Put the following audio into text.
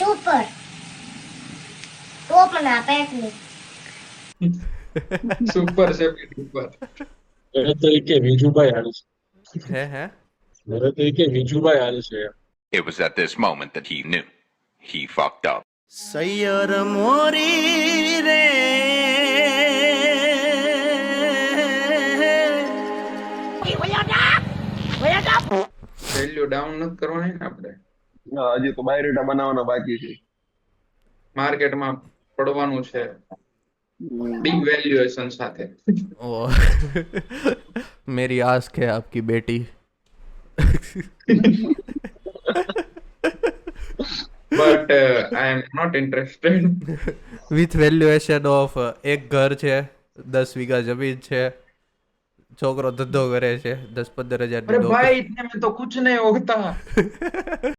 Super ટોપના પેકની super છે super. એને તો કે વિજુભાઈ હાલ છે. હે મને તો કે વિજુભાઈ હાલ છે. It was at this moment that he knew he fucked up. સૈયર મોરી રે વેલ્યુ ડાઉન નથી કરવાની ને આપણે, હજી તો બાયોડેટા બનાવવાના બાકી છે. માર્કેટમાં પડવાનું છે બિગ વેલ્યુએશન સાથે. ओ मेरी आस्क है आपकी बेटी but I am not interested. With valuation of एक घर છે 10 વીઘા જમીન છે છોકરો ધંધો કરે છે 10-15 હજાર અરે ભાઈ ઇતને में तो कुछ नहीं होता.